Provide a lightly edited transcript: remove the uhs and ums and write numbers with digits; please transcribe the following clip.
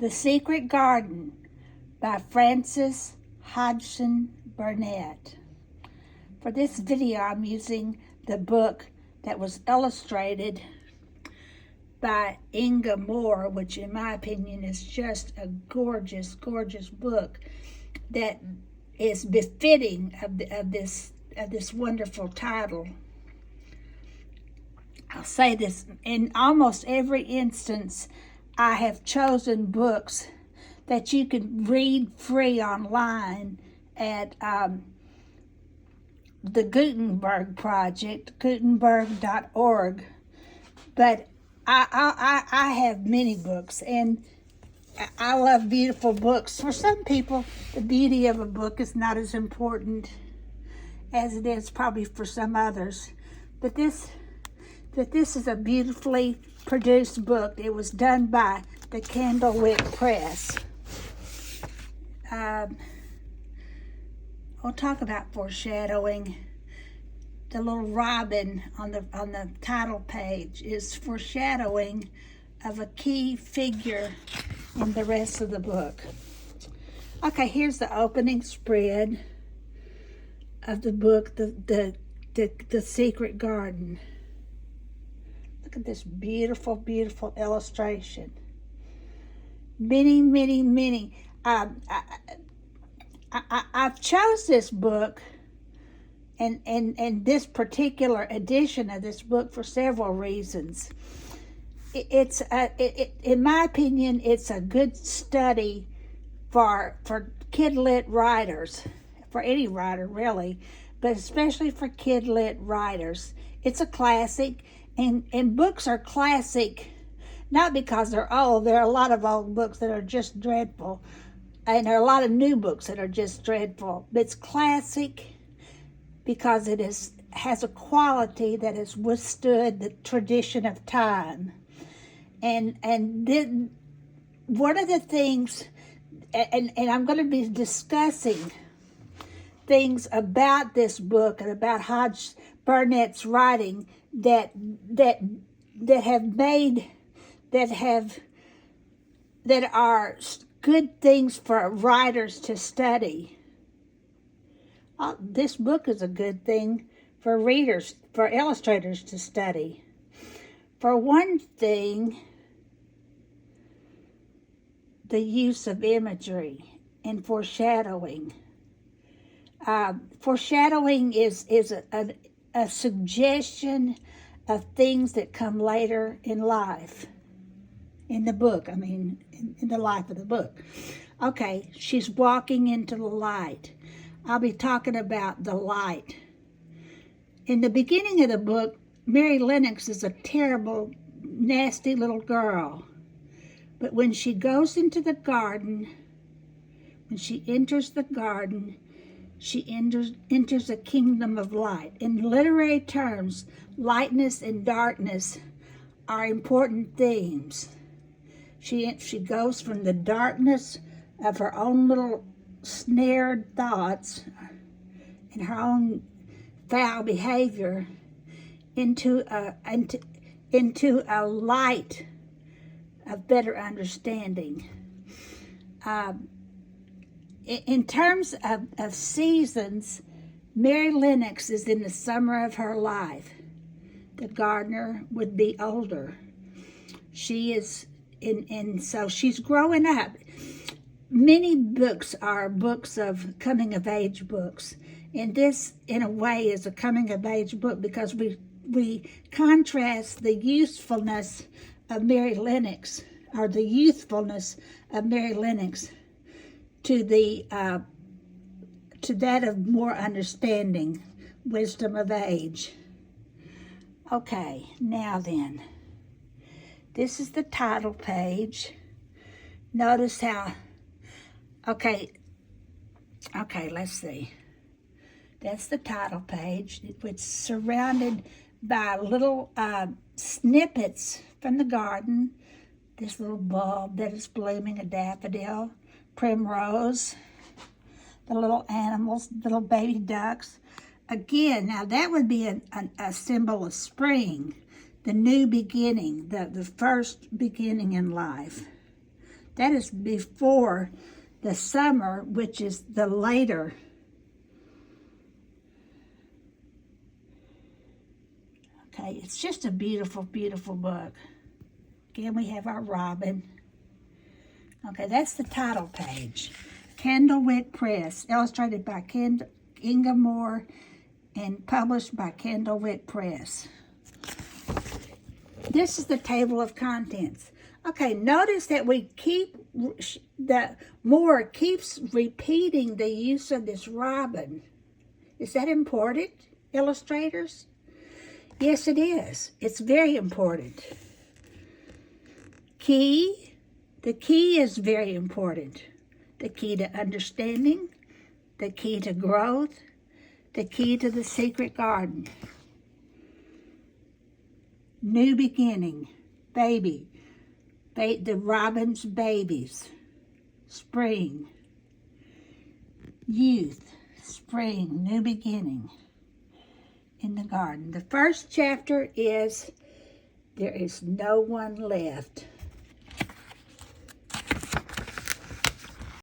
The Secret Garden by Frances Hodgson Burnett. For this video, I'm using the book that was illustrated by Inga Moore, which in my opinion is just a gorgeous, gorgeous book that is befitting of this wonderful title. I'll say this, in almost every instance, I have chosen books that you can read free online at the Gutenberg Project, gutenberg.org. But I have many books, and I love beautiful books. For some people, the beauty of a book is not as important as it is probably for some others. But this is a beautifully produced book. It was done by the Candlewick Press. We'll talk about foreshadowing. The little robin on the title page is foreshadowing of a key figure in the rest of the book. Okay, here's the opening spread of the book, the Secret Garden. Look at this beautiful, beautiful illustration. Many, many, many. I've chose this book and this particular edition of this book for several reasons. In my opinion, it's a good study for kid-lit writers, for any writer really, but especially for kid-lit writers. It's a classic. And books are classic, not because they're old. There are a lot of old books that are just dreadful, and there are a lot of new books that are just dreadful. But it's classic because it has a quality that has withstood the tradition of time. And then one of the things, and I'm going to be discussing things about this book and about Hodge Burnett's writing that are good things for writers to study. This book is a good thing for readers, for illustrators to study. For one thing, the use of imagery and foreshadowing. Foreshadowing is a suggestion of things that come later in life, in the book, in the life of the book. Okay, she's walking into the light. I'll be talking about the light. In the beginning of the book, Mary Lennox is a terrible, nasty little girl. But when she goes into the garden, when she enters the garden, she enters a kingdom of light. In literary terms, lightness and darkness are important themes. She goes from the darkness of her own little snared thoughts and her own foul behavior into a light of better understanding. In terms of seasons, Mary Lennox is in the summer of her life. The gardener would be older. She is so she's growing up. Many books are books of coming-of-age books. And this, in a way, is a coming-of-age book because we contrast the usefulness of Mary Lennox, or the youthfulness of Mary Lennox, to that of more understanding, wisdom of age. Okay, now then, this is the title page. Notice how, okay, let's see. That's the title page, which is surrounded by little snippets from the garden. This little bulb that is blooming, a daffodil, primrose, the little animals, little baby ducks. Again, now that would be a symbol of spring, the new beginning, the first beginning in life. That is before the summer, which is the later. Okay, it's just a beautiful, beautiful book. Again, we have our robin. Okay, that's the title page. Candlewick Press, illustrated by Inga Moore and published by Candlewick Press. This is the table of contents. Okay, notice that Moore keeps repeating the use of this robin. Is that important, illustrators? Yes, it is. It's very important. Key. The key is very important. The key to understanding, the key to growth, the key to the secret garden. New beginning, baby, the robin's babies, spring, youth, spring, new beginning in the garden. The first chapter is There Is No One Left.